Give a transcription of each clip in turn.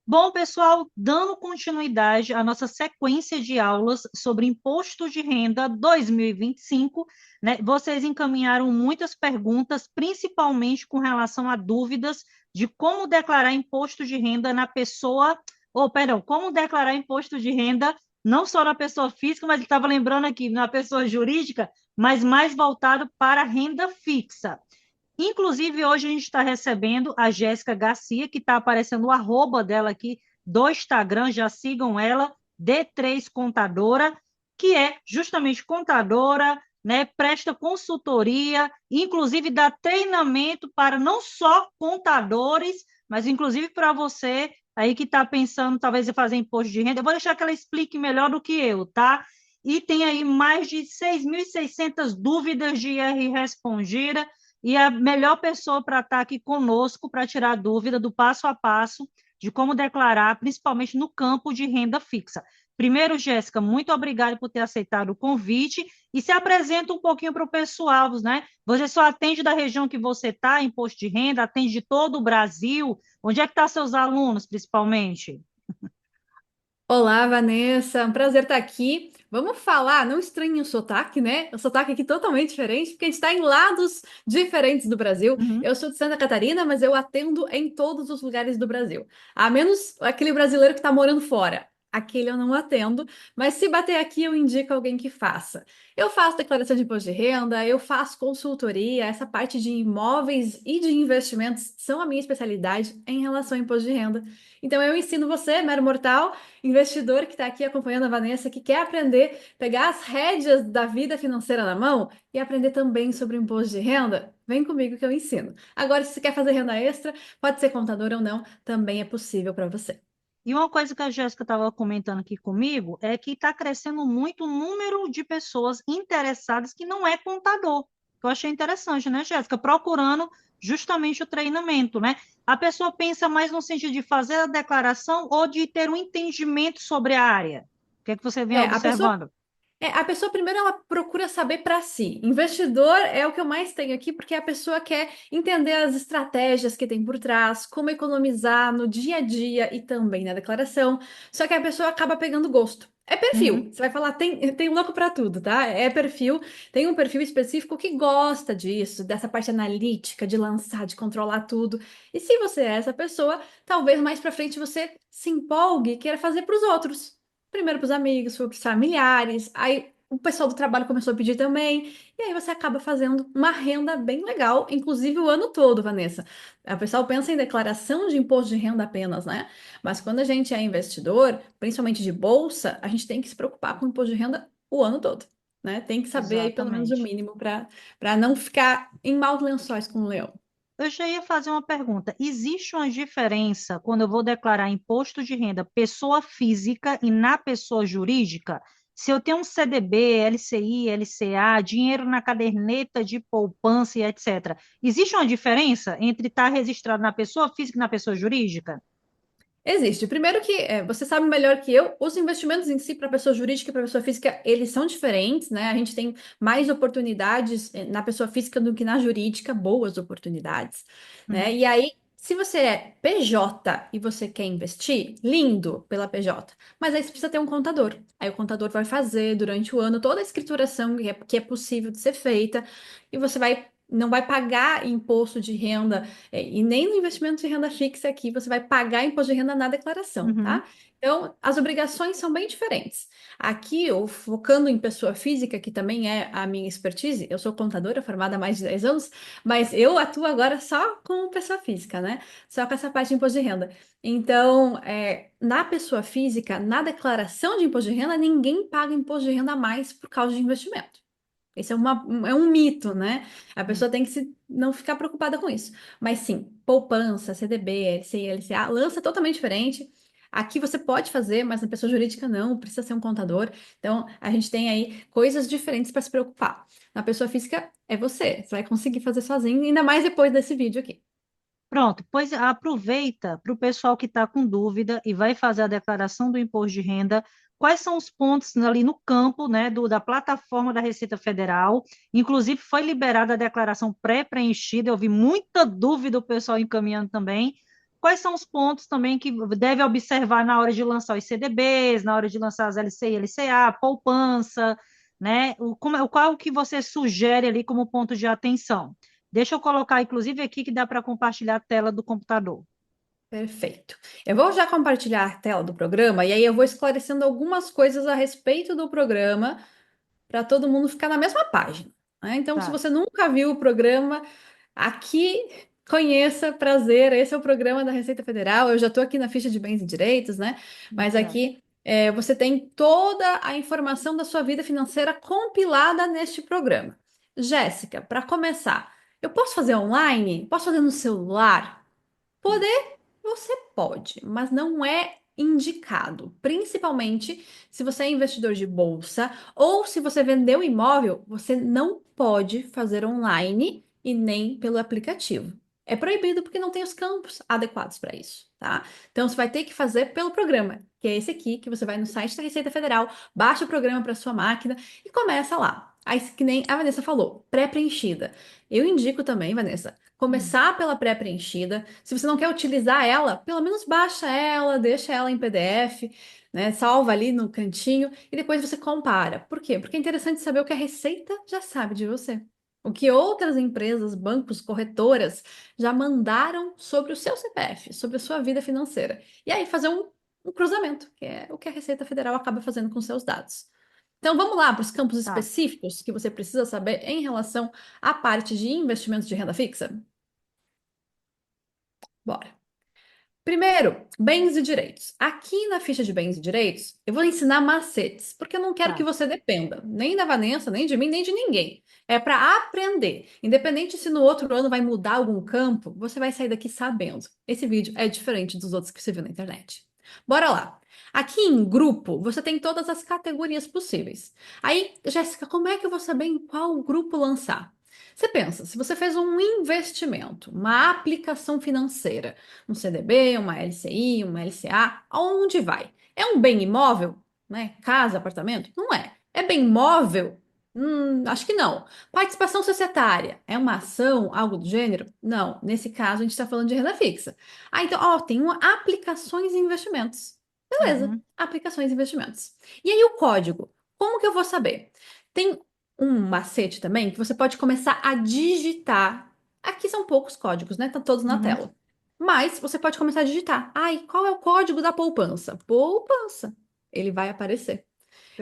Bom, pessoal, dando continuidade à nossa sequência de aulas sobre imposto de renda 2025, né? Vocês encaminharam muitas perguntas, principalmente com relação a dúvidas de como declarar imposto de renda na pessoa, ou perdão, como declarar imposto de renda não só na pessoa física, mas estava lembrando aqui na pessoa jurídica, mas mais voltado para a renda fixa. Inclusive, hoje a gente está recebendo a Jéssica Garcia, que está aparecendo o arroba dela aqui do Instagram, já sigam ela, D3 Contadora, que é justamente contadora, né, presta consultoria, inclusive dá treinamento para não só contadores, mas inclusive para você aí que está pensando talvez em fazer imposto de renda. Eu vou deixar que ela explique melhor do que eu, tá? E tem aí mais de 6.600 dúvidas de IR respondida, e a melhor pessoa para estar aqui conosco para tirar dúvida do passo a passo de como declarar, principalmente no campo de renda fixa. Primeiro, Jéssica, muito obrigada por ter aceitado o convite e se apresenta um pouquinho para o pessoal, né? Você só atende da região que você está, imposto de renda, atende de todo o Brasil. Onde é que estão seus alunos, principalmente? Olá, Vanessa, um prazer estar aqui. Vamos falar, não estranhe o sotaque, né? O sotaque aqui é totalmente diferente, porque a gente está em lados diferentes do Brasil. Uhum. Eu sou de Santa Catarina, mas eu atendo em todos os lugares do Brasil. A menos aquele brasileiro que está morando fora. Aquele eu não atendo, mas se bater aqui, eu indico alguém que faça. Eu faço declaração de imposto de renda, eu faço consultoria, essa parte de imóveis e de investimentos são a minha especialidade em relação ao imposto de renda. Então eu ensino você, mero mortal, investidor que está aqui acompanhando a Vanessa, que quer aprender, pegar as rédeas da vida financeira na mão e aprender também sobre o imposto de renda, vem comigo que eu ensino. Agora, se você quer fazer renda extra, pode ser contador ou não, também é possível para você. E uma coisa que a Jéssica estava comentando aqui comigo é que está crescendo muito o número de pessoas interessadas que não é contador. Eu achei interessante, né, Jéssica? Procurando justamente o treinamento, né? A pessoa pensa mais no sentido de fazer a declaração ou de ter um entendimento sobre a área. O que é que você vem É, a pessoa observando? a pessoa primeiro ela procura saber para si. Investidor é o que eu mais tenho aqui, porque a pessoa quer entender as estratégias que tem por trás, como economizar no dia a dia e também na declaração. Só que a pessoa acaba pegando gosto. É perfil. Uhum. Você vai falar, tem louco para tudo, tá? É perfil. Tem um perfil específico que gosta disso, dessa parte analítica, de lançar, de controlar tudo. E se você é essa pessoa, talvez mais para frente você se empolgue e queira fazer para os outros. Primeiro para os amigos, para os familiares, aí o pessoal do trabalho começou a pedir também, e aí você acaba fazendo uma renda bem legal, inclusive o ano todo, Vanessa. O pessoal pensa em declaração de imposto de renda apenas, né? Mas quando a gente é investidor, principalmente de bolsa, a gente tem que se preocupar com o imposto de renda o ano todo, né? Tem que saber aí pelo menos o Exatamente. mínimo para não ficar em maus lençóis com o leão. Eu já ia fazer uma pergunta. Existe uma diferença quando eu vou declarar imposto de renda pessoa física e na pessoa jurídica? Se eu tenho um CDB, LCI, LCA, dinheiro na caderneta de poupança e etc. Existe uma diferença entre estar registrado na pessoa física e na pessoa jurídica? Existe. Primeiro que você sabe melhor que eu, os investimentos em si para pessoa jurídica e para pessoa física, eles são diferentes, né? A gente tem mais oportunidades na pessoa física do que na jurídica, boas oportunidades, né? Uhum, E aí, se você é PJ e você quer investir, lindo pela PJ, mas aí você precisa ter um contador. Aí o contador vai fazer durante o ano toda a escrituração que é possível de ser feita e você vai não vai pagar imposto de renda e nem no investimento de renda fixa aqui você vai pagar imposto de renda na declaração, uhum. tá? Então, as obrigações são bem diferentes. Aqui, eu focando em pessoa física, que também é a minha expertise, eu sou contadora formada há mais de 10 anos, mas eu atuo agora só com pessoa física, né? Só com essa parte de imposto de renda. Então, na pessoa física, na declaração de imposto de renda, ninguém paga imposto de renda a mais por causa de investimento. Esse é um mito, né? A pessoa tem que não ficar preocupada com isso. Mas sim, poupança, CDB, LCI, LCA, lança totalmente diferente. Aqui você pode fazer, mas na pessoa jurídica não, precisa ser um contador. Então, a gente tem aí coisas diferentes para se preocupar. Na pessoa física, é você. Você vai conseguir fazer sozinho, ainda mais depois desse vídeo aqui. Pronto, pois aproveita para o pessoal que está com dúvida e vai fazer a declaração do imposto de renda. Quais são os pontos ali no campo, né, da plataforma da Receita Federal? Inclusive, foi liberada a declaração pré-preenchida. Eu vi muita dúvida o pessoal encaminhando também. quais são os pontos também que deve observar na hora de lançar os CDBs, na hora de lançar as LC e LCA, poupança, né? Qual que você sugere ali como ponto de atenção? Deixa eu colocar, inclusive, aqui que dá para compartilhar a tela do computador. Perfeito. Eu vou já compartilhar a tela do programa e aí eu vou esclarecendo algumas coisas a respeito do programa para todo mundo ficar na mesma página, né? Então, se Tá, você nunca viu o programa, aqui conheça, prazer, esse é o programa da Receita Federal. Eu já estou aqui na ficha de bens e direitos, né? Mas muito bem. aqui você tem toda a informação da sua vida financeira compilada neste programa. Jéssica, para começar, eu posso fazer online? Posso fazer no celular? Você pode, mas não é indicado, principalmente se você é investidor de bolsa ou se você vendeu imóvel, você não pode fazer online e nem pelo aplicativo. É proibido porque não tem os campos adequados para isso, tá? Então você vai ter que fazer pelo programa, que é esse aqui, que você vai no site da Receita Federal, baixa o programa para sua máquina e começa lá. Aí, que nem a Vanessa falou, pré-preenchida. Eu indico também, Vanessa, Hum. começar pela pré-preenchida. Se você não quer utilizar ela, pelo menos baixa ela, deixa ela em PDF, né? Salva ali no cantinho e depois você compara. Por quê? Porque é interessante saber o que a Receita já sabe de você. O que outras empresas, bancos, corretoras já mandaram sobre o seu CPF, sobre a sua vida financeira. E aí fazer um cruzamento, que é o que a Receita Federal acaba fazendo com seus dados. Então vamos lá para os campos Tá, específicos que você precisa saber em relação à parte de investimentos de renda fixa? Bora. Primeiro, bens e direitos. Aqui na ficha de bens e direitos, eu vou ensinar macetes, porque eu não quero que tá. você dependa, nem da Vanessa, nem de mim, nem de ninguém. É para aprender. Independente se no outro ano vai mudar algum campo, você vai sair daqui sabendo. Esse vídeo é diferente dos outros que você viu na internet. Bora lá. Aqui em grupo, você tem todas as categorias possíveis. Aí, Jéssica, como é que eu vou saber em qual grupo lançar? Você pensa, se você fez um investimento, uma aplicação financeira, um CDB, uma LCI, uma LCA, aonde vai? É um bem imóvel, né? Casa, apartamento? Não é. É bem imóvel? Acho que não. Participação societária? É uma ação, algo do gênero? Não. Nesse caso, a gente está falando de renda fixa. Ah, então, ó, tem aplicações e investimentos. Beleza, Uhum, aplicações e investimentos. E aí o código? Como que eu vou saber? Tem um macete também que você pode começar a digitar. Aqui são poucos códigos, né? Estão todos na uhum, tela. Mas você pode começar a digitar. Ai, qual é o código da poupança? Poupança. Ele vai aparecer.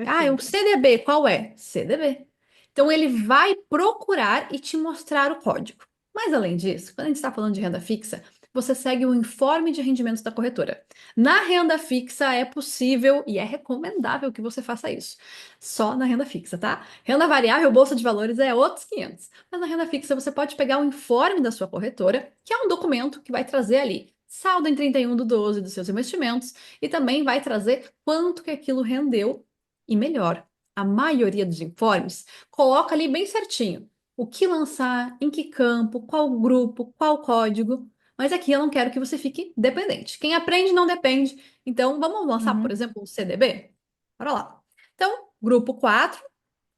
Ah, é um perfeito. CDB. Qual é? CDB. Então ele vai procurar e te mostrar o código. Mas além disso, quando a gente está falando de renda fixa, você segue o informe de rendimentos da corretora. Na renda fixa é possível e é recomendável que você faça isso. Só na renda fixa, tá? Renda variável, bolsa de valores é outros 500. Mas na renda fixa você pode pegar o informe da sua corretora, que é um documento que vai trazer ali saldo em 31/12 dos seus investimentos e também vai trazer quanto que aquilo rendeu e melhor, a maioria dos informes coloca ali bem certinho o que lançar, em que campo, qual grupo, qual código. Mas aqui eu não quero que você fique dependente. Quem aprende não depende. Então, vamos lançar, por Uhum, exemplo, um CDB? Bora lá. Então, grupo 4,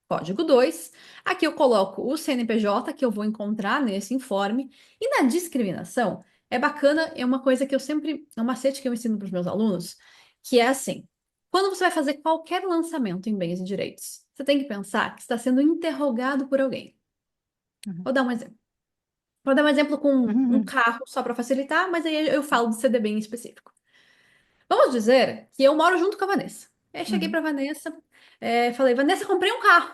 código 2. Aqui eu coloco o CNPJ que eu vou encontrar nesse informe. E na discriminação, é bacana, é uma coisa que eu sempre, é um macete que eu ensino para os meus alunos, que é assim: quando você vai fazer qualquer lançamento em bens e direitos, você tem que pensar que está sendo interrogado por alguém. uhum, Vou dar um exemplo. Vou dar um exemplo com um uhum, carro só para facilitar, mas aí eu falo do CDB em específico. Vamos dizer que eu moro junto com a Vanessa. Aí cheguei uhum, para Vanessa, falei, Vanessa, comprei um carro.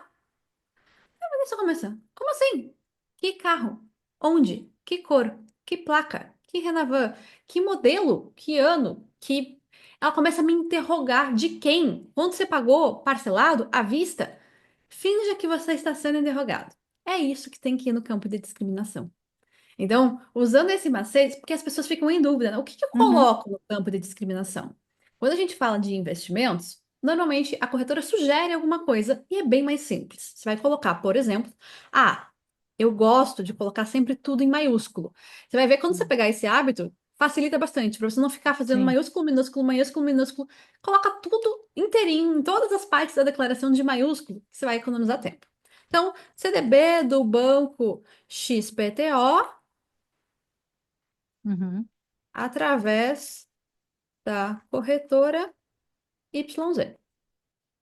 Deixa eu começar. Como assim? Que carro? Onde? Que cor? Que placa? Que Renavan? Que modelo? Que ano? Que. Ela começa a me interrogar de quem? Quanto você pagou? Parcelado? À vista? Finja que você está sendo interrogado. É isso que tem que ir no campo de discriminação. Então, usando esse macete, porque as pessoas ficam em dúvida, né? O que que eu uhum, coloco no campo de discriminação? Quando a gente fala de investimentos, normalmente a corretora sugere alguma coisa e é bem mais simples. Você vai colocar, por exemplo, eu gosto de colocar sempre tudo em maiúsculo. Você vai ver quando você uhum. pegar esse hábito, facilita bastante, para você não ficar fazendo Sim. maiúsculo, minúsculo, maiúsculo, minúsculo. Coloca tudo inteirinho, em todas as partes da declaração de maiúsculo, que você vai economizar tempo. Então, CDB do banco XPTO. Uhum. através da corretora YZ.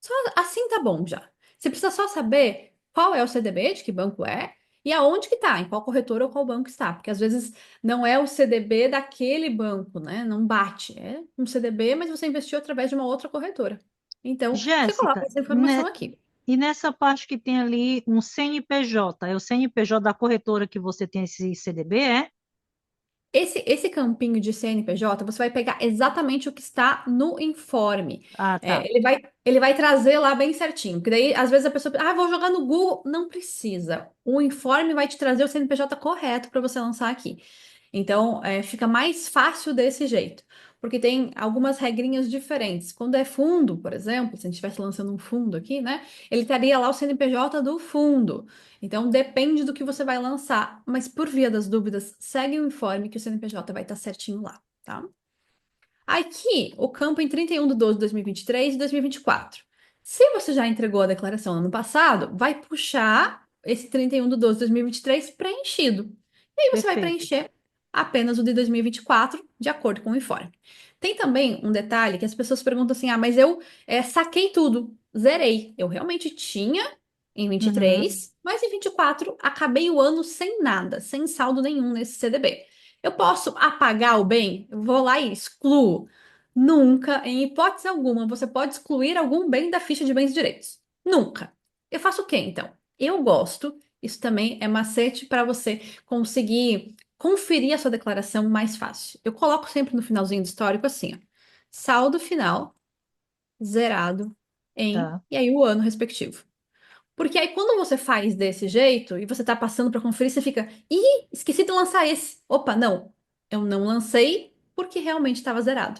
Só assim tá bom já. Você precisa só saber qual é o CDB, de que banco é, e aonde que tá, em qual corretora ou qual banco está. Porque às vezes não é o CDB daquele banco, né? Não bate. É um CDB, mas você investiu através de uma outra corretora. Então, você coloca Jéssica, essa informação aqui. e nessa parte que tem ali um CNPJ, é o CNPJ da corretora que você tem esse CDB, é? Esse campinho de CNPJ, você vai pegar exatamente o que está no informe. Ah, tá. Ele vai trazer lá bem certinho. Porque daí, às vezes, a pessoa pensa, vou jogar no Google. Não precisa. O informe vai te trazer o CNPJ correto para você lançar aqui. Então, fica mais fácil desse jeito. Porque tem algumas regrinhas diferentes. Quando é fundo, por exemplo, se a gente estivesse lançando um fundo aqui, né? Ele estaria lá o CNPJ do fundo. Então, depende do que você vai lançar. Mas, por via das dúvidas, segue o informe que o CNPJ vai estar certinho lá, tá? Aqui, o campo em 31/12/2023 e 2024. Se você já entregou a declaração no ano passado, vai puxar esse 31/12/2023 preenchido. E aí você vai Perfeito. preencher apenas o de 2024, de acordo com o informe. Tem também um detalhe que as pessoas perguntam assim: mas eu saquei tudo, zerei. Eu realmente tinha em Uhum. 23, mas em 24 acabei o ano sem nada, sem saldo nenhum nesse CDB. Eu posso apagar o bem? Eu vou lá e excluo. Nunca, em hipótese alguma, você pode excluir algum bem da ficha de bens e direitos. Nunca. Eu faço o quê, então? Eu gosto, isso também é macete para você conseguir conferir a sua declaração mais fácil. Eu coloco sempre no finalzinho do histórico assim, ó, saldo final zerado em, Tá. e aí o ano respectivo. Porque aí, quando você faz desse jeito e você tá passando para conferir, você fica, esqueci de lançar esse. Opa, não, eu não lancei porque realmente estava zerado,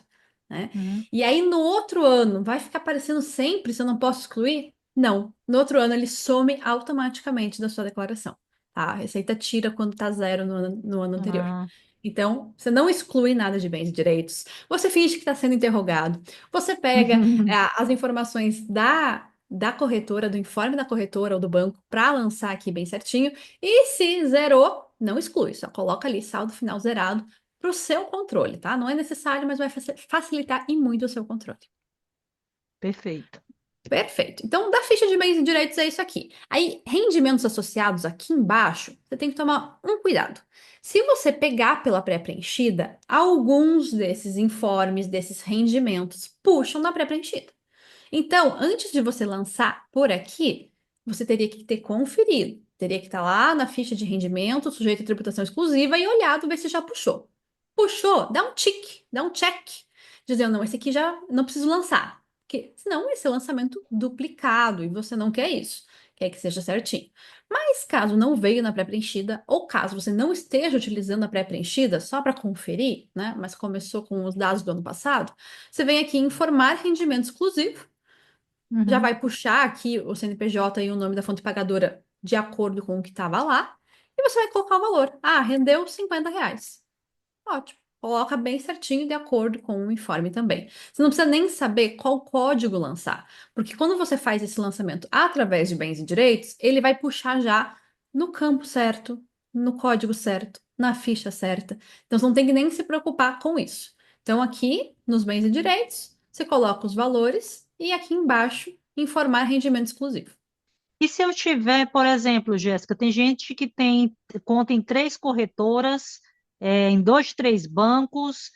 né? Uhum. E aí, no outro ano, vai ficar aparecendo sempre se eu não posso excluir? Não. No outro ano, ele some automaticamente da sua declaração, tá? A Receita tira quando tá zero no ano anterior. Ah. Então, você não exclui nada de bens e direitos. Você finge que está sendo interrogado. Você pega as informações da corretora, do informe da corretora ou do banco, para lançar aqui bem certinho. E se zerou, não exclui, só coloca ali saldo final zerado para o seu controle, tá? Não é necessário, mas vai facilitar e muito o seu controle. Perfeito. Perfeito. Então, da ficha de bens e direitos é isso aqui. Aí, rendimentos associados aqui embaixo, você tem que tomar um cuidado. Se você pegar pela pré-preenchida, alguns desses informes, desses rendimentos, puxam da pré-preenchida. Então, antes de você lançar por aqui, você teria que ter conferido. Teria que estar lá na ficha de rendimento, sujeito à tributação exclusiva, e olhado ver se já puxou. Puxou, dá um tique, dá um check, dizendo, não, esse aqui já não preciso lançar. Porque senão esse é lançamento duplicado e você não quer isso. Quer que seja certinho. Mas caso não veio na pré-preenchida, ou caso você não esteja utilizando a pré-preenchida só para conferir, né? Mas começou com os dados do ano passado, você vem aqui em informar rendimento exclusivo, já Uhum. vai puxar aqui o CNPJ e o nome da fonte pagadora de acordo com o que estava lá, e você vai colocar o valor. Rendeu R$ 50. Ótimo. Coloca bem certinho de acordo com o informe também. Você não precisa nem saber qual código lançar, porque quando você faz esse lançamento através de bens e direitos, ele vai puxar já no campo certo, no código certo, na ficha certa. Então você não tem que nem se preocupar com isso. Então aqui nos bens e direitos, você coloca os valores e aqui embaixo informar rendimento exclusivo. E se eu tiver, por exemplo, Jéssica, tem gente que tem conta em três corretoras, em dois, três bancos,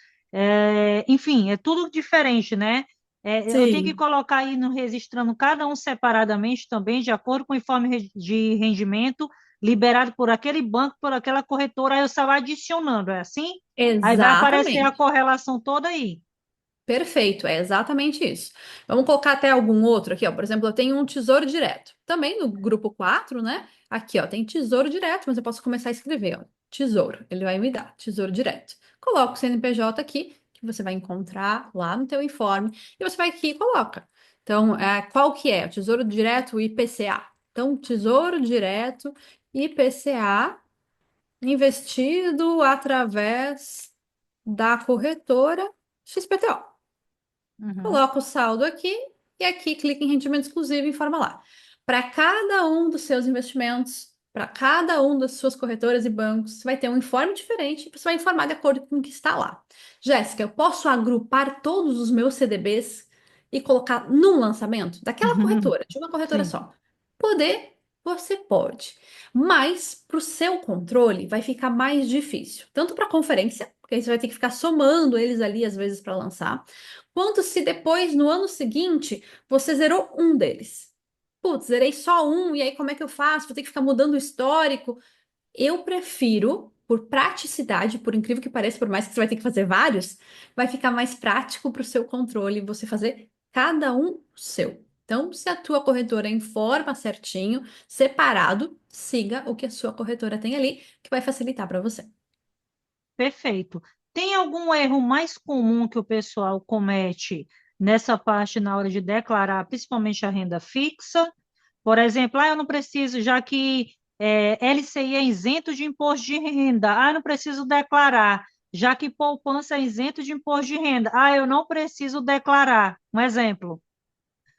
enfim, é tudo diferente, né? Eu tenho que Sim. colocar aí no registrando cada um separadamente também, de acordo com o informe de rendimento liberado por aquele banco, por aquela corretora, aí eu só vai adicionando, é assim? Aí vai aparecer a Exatamente. correlação toda aí. Perfeito, é exatamente isso. Vamos colocar até algum outro aqui, ó. Por exemplo, eu tenho um tesouro direto. Também no grupo 4, né? Aqui, ó, tem tesouro direto, mas eu posso começar a escrever, ó. Tesouro, ele vai me dar, tesouro direto. Coloco o CNPJ aqui, que você vai encontrar lá no teu informe, e você vai aqui e coloca. Então, qual que é? O tesouro direto IPCA. Então, tesouro direto IPCA investido através da corretora XPTO. Uhum. Coloca o saldo aqui e aqui clica em rendimento exclusivo e informa lá. Para cada um dos seus investimentos, para cada um das suas corretoras e bancos. Você vai ter um informe diferente, você vai informar de acordo com o que está lá. Jéssica, eu posso agrupar todos os meus CDBs e colocar num lançamento daquela corretora, de uma corretora Sim, só? Poder, você pode. Mas para o seu controle vai ficar mais difícil. Tanto para a conferência, porque aí você vai ter que ficar somando eles ali às vezes para lançar, quanto se depois, no ano seguinte, você zerou um deles. Putz, zerei só um, e aí como é que eu faço? Vou ter que ficar mudando o histórico. Eu prefiro, por praticidade, por incrível que pareça, por mais que você vai ter que fazer vários, vai ficar mais prático para o seu controle você fazer cada um seu. Então, se a tua corretora informa certinho, separado, siga o que a sua corretora tem ali, que vai facilitar para você. perfeito. Tem algum erro mais comum que o pessoal comete nessa parte na hora de declarar, principalmente a renda fixa? Por exemplo, eu não preciso, já que LCI é isento de imposto de renda, eu não preciso declarar, já que poupança é isento de imposto de renda, eu não preciso declarar. Um exemplo.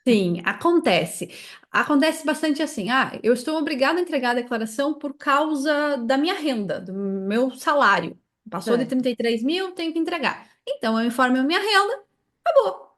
Sim, acontece. Acontece bastante assim. Ah, eu estou obrigada a entregar a declaração por causa da minha renda, do meu salário. Passou de Certo. 33 mil, tenho que entregar. Então, eu informo a minha renda, acabou.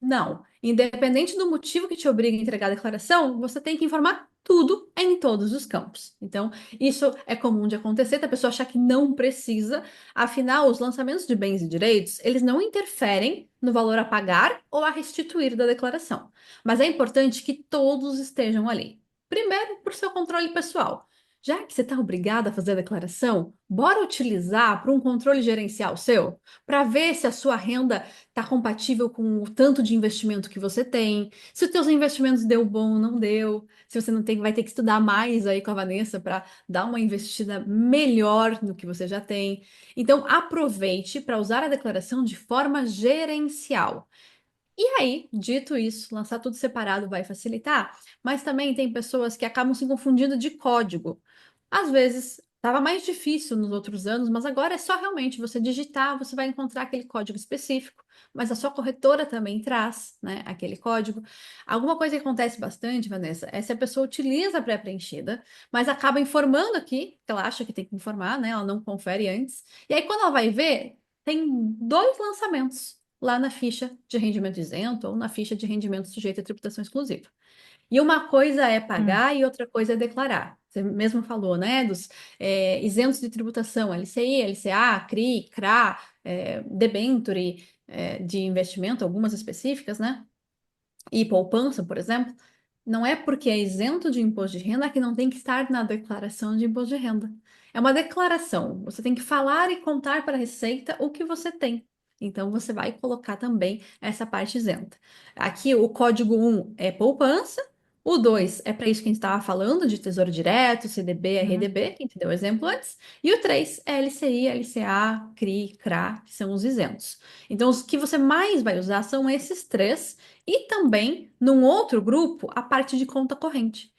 Não. Independente do motivo que te obriga a entregar a declaração, você tem que informar tudo em todos os campos. Então, isso é comum de acontecer, da pessoa achar que não precisa. Afinal, os lançamentos de bens e direitos, eles não interferem no valor a pagar ou a restituir da declaração. Mas é importante que todos estejam ali. Primeiro, por seu controle pessoal. Já que você está obrigado a fazer a declaração, bora utilizar para um controle gerencial seu, para ver se a sua renda está compatível com o tanto de investimento que você tem, se os teus investimentos deu bom ou não deu, se você não tem, vai ter que estudar mais aí com a Vanessa para dar uma investida melhor no que você já tem. Então, aproveite para usar a declaração de forma gerencial. E aí, dito isso, lançar tudo separado vai facilitar, mas também tem pessoas que acabam se confundindo de código. Às vezes, estava mais difícil nos outros anos, mas agora é só realmente você digitar, você vai encontrar aquele código específico, mas a sua corretora também traz, né, aquele código. Alguma coisa que acontece bastante, Vanessa, é se a pessoa utiliza a pré-preenchida, mas acaba informando aqui, que ela acha que tem que informar, né, ela não confere antes, e aí quando ela vai ver, tem dois lançamentos lá na ficha de rendimento isento ou na ficha de rendimento sujeito à tributação exclusiva. E uma coisa é Hum. pagar e outra coisa é declarar. Você mesmo falou, né, dos isentos de tributação, LCI, LCA, CRI, CRA, debenture, de investimento, algumas específicas, né? E poupança, por exemplo. Não é porque é isento de imposto de renda que não tem que estar na declaração de imposto de renda. É uma declaração. Você tem que falar e contar para a Receita o que você tem. Então, você vai colocar também essa parte isenta. Aqui, o código 1 é poupança, o 2 é para isso que a gente estava falando, de Tesouro Direto, CDB, Uhum. RDB, que a gente deu o exemplo antes, e o 3 é LCI, LCA, CRI, CRA, que são os isentos. Então, os que você mais vai usar são esses três, e também, num outro grupo, a parte de conta corrente.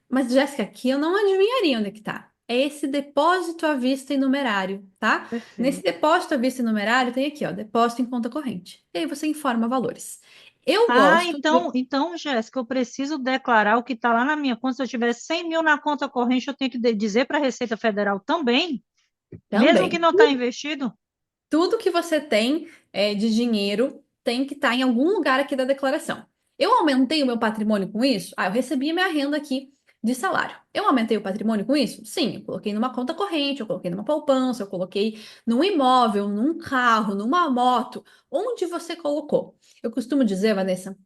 Mas, Jéssica, aqui eu não adivinharia onde é que tá. É esse depósito à vista em numerário, tá? Nesse Perfeito. depósito à vista em numerário tem aqui, ó, depósito em conta corrente. E aí você informa valores. Eu gosto Então, Jéssica, eu preciso declarar o que está lá na minha conta. Se eu tiver 100 mil na conta corrente, eu tenho que dizer para a Receita Federal também, mesmo que também. não está investido? Tudo que você tem de dinheiro tem que estar em algum lugar aqui da declaração. Eu aumentei o meu patrimônio com isso? Ah, eu recebi a minha renda aqui de salário. Eu aumentei o patrimônio com isso? Sim, eu coloquei numa conta corrente, eu coloquei numa poupança, eu coloquei num imóvel, num carro, numa moto. Onde você colocou? Eu costumo dizer, Vanessa,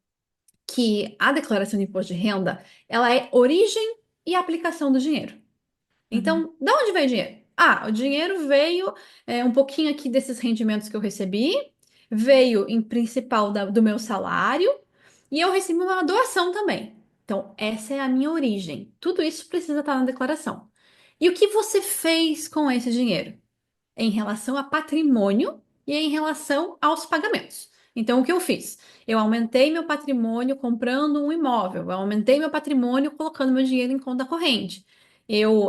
que a declaração de imposto de renda, ela é origem e aplicação do dinheiro. Uhum. Então, de onde veio o dinheiro? Ah, o dinheiro veio um pouquinho aqui desses rendimentos que eu recebi, veio em principal do meu salário e eu recebi uma doação também. Então, essa é a minha origem. Tudo isso precisa estar na declaração. E o que você fez com esse dinheiro? Em relação a patrimônio e em relação aos pagamentos. Então, o que eu fiz? Eu aumentei meu patrimônio comprando um imóvel, eu aumentei meu patrimônio colocando meu dinheiro em conta corrente. Eu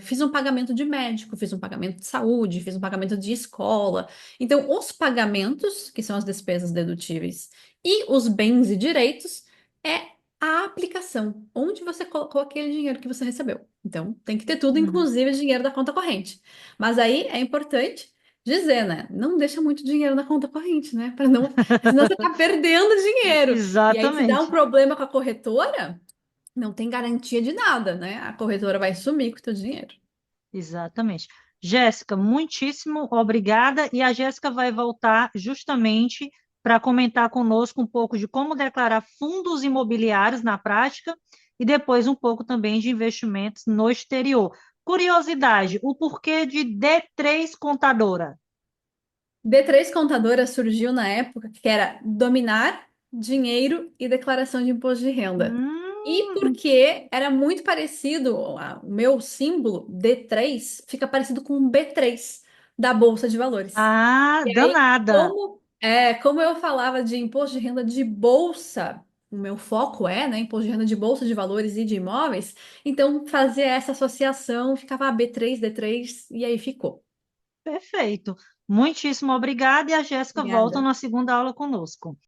fiz um pagamento de médico, fiz um pagamento de saúde, fiz um pagamento de escola. Então, os pagamentos, que são as despesas dedutíveis, e os bens e direitos, é a aplicação, onde você colocou aquele dinheiro que você recebeu. Então, tem que ter tudo, Uhum. inclusive o dinheiro da conta corrente. Mas aí é importante dizer, né? Não deixa muito dinheiro na conta corrente, né? Para não, senão você tá perdendo dinheiro. E aí, se dá um Exatamente, problema com a corretora, não tem garantia de nada, né? A corretora vai sumir com o teu dinheiro. exatamente. Jéssica, muitíssimo obrigada. E a Jéssica vai voltar justamente para comentar conosco um pouco de como declarar fundos imobiliários na prática e depois um pouco também de investimentos no exterior. Curiosidade, o porquê de D3 contadora? D3 Contadora surgiu na época que era dominar dinheiro e declaração de imposto de renda. E Hum, porque era muito parecido, o meu símbolo D3 fica parecido com o B3 da Bolsa de Valores. ah, E aí, danada. como eu falava de imposto de renda de bolsa, o meu foco é, né, imposto de renda de bolsa de valores e de imóveis, então fazia essa associação, ficava B3 D3 e aí ficou. Perfeito. Muitíssimo obrigada e a Jéssica volta Obrigada. na segunda aula conosco.